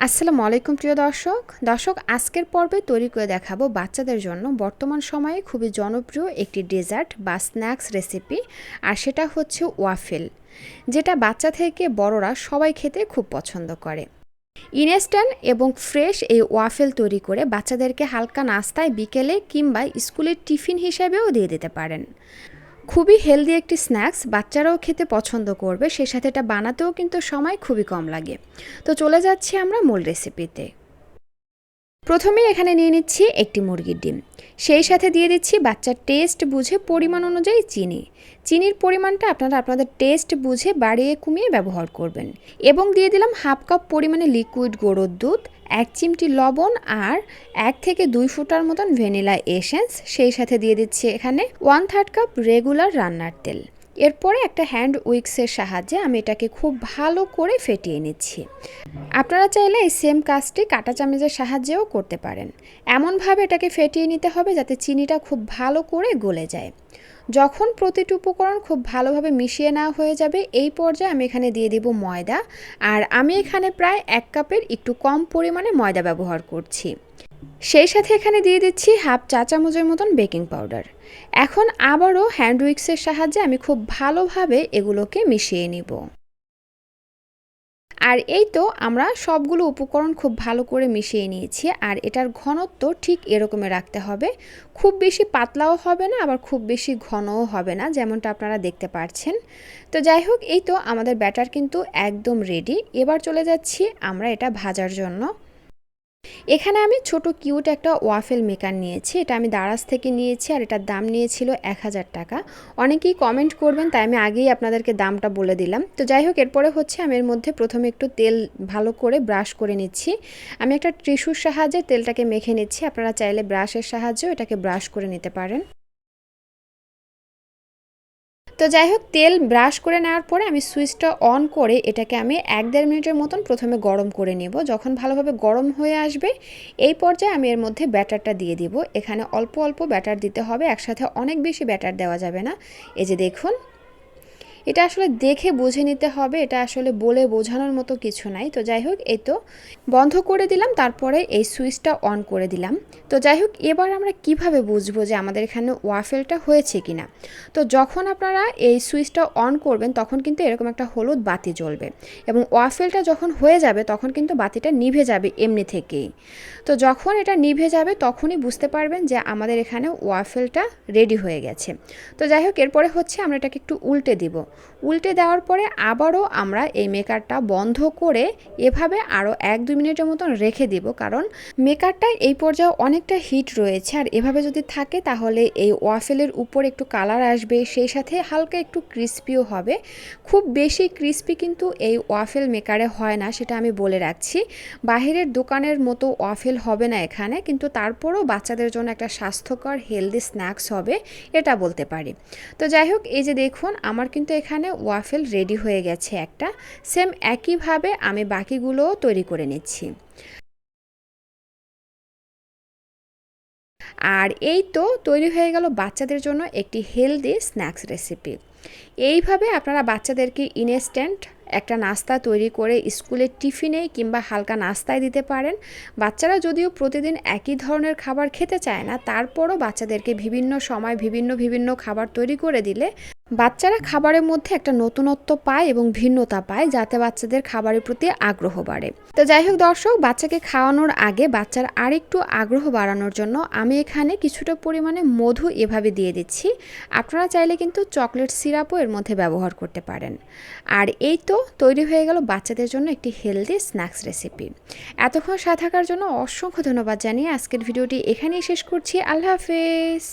আসসালামু আলাইকুম প্রিয় দর্শক আজকের পর্বে তৈরি করে দেখাবো বাচ্চাদের জন্য বর্তমান সময়ে খুবই জনপ্রিয় একটি ডেজার্ট বা স্ন্যাক্স রেসিপি, আর সেটা হচ্ছে ওয়াফেল, যেটা বাচ্চা থেকে বড়রা সবাই খেতে খুব পছন্দ করে। ইনস্ট্যান্ট এবং ফ্রেশ এই ওয়াফেল তৈরি করে বাচ্চাদেরকে হালকা নাস্তায় বিকেলে কিংবা স্কুলের টিফিন হিসেবেও দিয়ে দিতে পারেন। খুবই হেলদি একটি স্ন্যাক্স, বাচ্চারাও খেতে পছন্দ করবে, সে সাথে এটা বানাতেও কিন্তু সময় খুবই কম লাগে। তো চলে যাচ্ছি আমরা মূল রেসিপিতে। প্রথমেই এখানে নিয়ে নিচ্ছি একটি মুরগির ডিম, সেই সাথে দিয়ে দিচ্ছি বাচ্চার টেস্ট বুঝে পরিমাণ অনুযায়ী চিনির পরিমাণটা আপনারা আপনাদের টেস্ট বুঝে বাড়িয়ে কমিয়ে ব্যবহার করবেন। এবং দিয়ে দিলাম হাফ কাপ পরিমাণে লিকুইড গরুর দুধ, 1 চিমটি লবণ, আর 1 থেকে 2 ফোঁটার মতন ভ্যানিলা এসেন্স। সেই সাথে দিয়ে দিচ্ছি এখানে 1/3 কাপ রেগুলার রান্নার তেল। এরপরে একটা হ্যান্ড উইক্সের সাহায্যে আমি এটাকে খুব ভালো করে ফেটিয়ে নিচ্ছি। আপনারা চাইলে এই সেম কাজটি কাঁটা চামচের সাহায্যেও করতে পারেন। এমনভাবে এটাকে ফেটিয়ে নিতে হবে যাতে চিনিটা খুব ভালো করে গলে যায়। যখন প্রতিটি উপকরণ খুব ভালোভাবে মিশিয়ে নেওয়া হয়ে যাবে, এই পর্যায়ে আমি এখানে দিয়ে দিব ময়দা, আর আমি এখানে প্রায় 1 কাপের একটু কম পরিমাণে ময়দা ব্যবহার করছি। সেই সাথে এখানে দিয়ে দিচ্ছি হাফ চা চামচের মতন বেকিং পাউডার। এখন আবারও হ্যান্ড উইক্সের সাহায্যে আমি খুব ভালোভাবে এগুলোকে মিশিয়ে নিব। আর এই তো আমরা সবগুলো উপকরণ খুব ভালো করে মিশিয়ে নিয়েছি, আর এটার ঘনত্ব ঠিক এরকমই রাখতে হবে। খুব বেশি পাতলাও হবে না, আবার খুব বেশি ঘনও হবে না, যেমনটা আপনারা দেখতে পাচ্ছেন। তো যাই হোক, এই তো আমাদের ব্যাটার কিন্তু একদম রেডি। এবার চলে যাচ্ছি আমরা এটা ভাজার জন্য। এখানে আমি ছোট কিউট একটা ওয়াফেল মেকার নিয়েছি, এটা আমি দারাজ থেকে নিয়েছি, আর এটার দাম নিয়েছিল 1000 টাকা। অনেকেই কমেন্ট করবেন, তাই আমি আগেই আপনাদেরকে দামটা বলে দিলাম। তো যাই হোক, এরপরে হচ্ছে আমি এর মধ্যে প্রথমে একটু তেল ভালো করে ব্রাশ করে নিচ্ছি। আমি একটা টিস্যুর সাহায্যে তেলটাকে মেখে নিচ্ছি, আপনারা চাইলে ব্রাশের সাহায্যেও এটাকে ব্রাশ করে নিতে পারেন। তো যাই হোক, তেল ব্রাশ করে নেওয়ার পরে আমি সুইচটা অন করে এটাকে আমি 1-1.5 মিনিটের মতন প্রথমে গরম করে নেব। যখন ভালোভাবে গরম হয়ে আসবে, এই পর্যায়ে আমি এর মধ্যে ব্যাটারটা দিয়ে দিব। এখানে অল্প অল্প ব্যাটার দিতে হবে, একসাথে অনেক বেশি ব্যাটার দেওয়া যাবে না। এই যে দেখুন, এটা আসলে দেখে বুঝে নিতে হবে, এটা আসলে বলে বোঝানোর মতো কিছু নাই। তো যাই হোক, এই তো বন্ধ করে দিলাম, তারপরে এই সুইচটা অন করে দিলাম। তো যাই হোক, এবার আমরা কিভাবে বুঝবো যে আমাদের এখানে ওয়াফেলটা হয়েছে কিনা। তো যখন আপনারা এই সুইচটা অন করবেন, তখন কিন্তু এরকম একটা হলুদ বাতি জ্বলবে, এবং ওয়াফেলটা যখন হয়ে যাবে তখন কিন্তু বাতিটা নিভে যাবে এমনি থেকেই। তো যখন এটা নিভে যাবে তখনই বুঝতে পারবেন যে আমাদের এখানে ওয়াফেলটা রেডি হয়ে গেছে। তো যাই হোক, এরপরে হচ্ছে আমরা এটাকে একটু উল্টে দিব। উল্টে দেওয়ার পরে আবারও আমরা এই মেকারটা বন্ধ করে এভাবে আরও 1-2 মিনিটের মতন রেখে দিব, কারণ মেকারটা এই পর্যায়ে অনেকটা হিট রয়েছে, আর এভাবে যদি থাকে তাহলে এই ওয়াফেলের উপর একটু কালার আসবে, সেই সাথে হালকা একটু ক্রিস্পিও হবে। খুব বেশি ক্রিস্পি কিন্তু এই ওয়াফেল মেকারে হয় না, সেটা আমি বলে রাখছি। বাহিরের দোকানের মতো ওয়াফেল হবে না এখানে, কিন্তু তারপরও বাচ্চাদের জন্য একটা স্বাস্থ্যকর হেলদি স্ন্যাক্স হবে, এটা বলতে পারি। তো যাই হোক, এই যে দেখুন, আমার কিন্তু এখানে ওয়াফেল রেডি হয়ে গেছে একটা। সেম একইভাবে আমি বাকিগুলোও তৈরি করে নিচ্ছি। আর এই তো তৈরি হয়ে গেল বাচ্চাদের জন্য একটি হেলদি স্ন্যাক্স রেসিপি। এইভাবে আপনারা বাচ্চাদেরকে ইনস্ট্যান্ট একটা নাস্তা তৈরি করে স্কুলের টিফিনে কিংবা হালকা নাস্তায় দিতে পারেন। বাচ্চারা যদিও প্রতিদিন একই ধরনের খাবার খেতে চায় না, তারপরও বাচ্চাদেরকে বিভিন্ন সময় বিভিন্ন খাবার তৈরি করে দিলে বাচ্চারা খাবারের মধ্যে একটা নতুনত্ব পায় এবং ভিন্নতা পায়, যাতে বাচ্চাদের খাবারের প্রতি আগ্রহ বাড়ে। তো যাই হোক দর্শক, বাচ্চাকে খাওয়ানোর আগে বাচ্চার আরেকটু আগ্রহ বাড়ানোর জন্য আমি এখানে কিছুটা পরিমাণে মধু এভাবে দিয়ে দিচ্ছি। আপনারা চাইলে কিন্তু চকলেট সিরাপও এর মধ্যে ব্যবহার করতে পারেন। আর এই তো তৈরি হয়ে গেল বাচ্চাদের জন্য একটি হেলদি স্ন্যাক্স রেসিপি। এতক্ষণ সাথে থাকার জন্য অসংখ্য ধন্যবাদ জানিয়ে আজকের ভিডিওটি এখানেই শেষ করছি। আল্লাহ হাফেজ।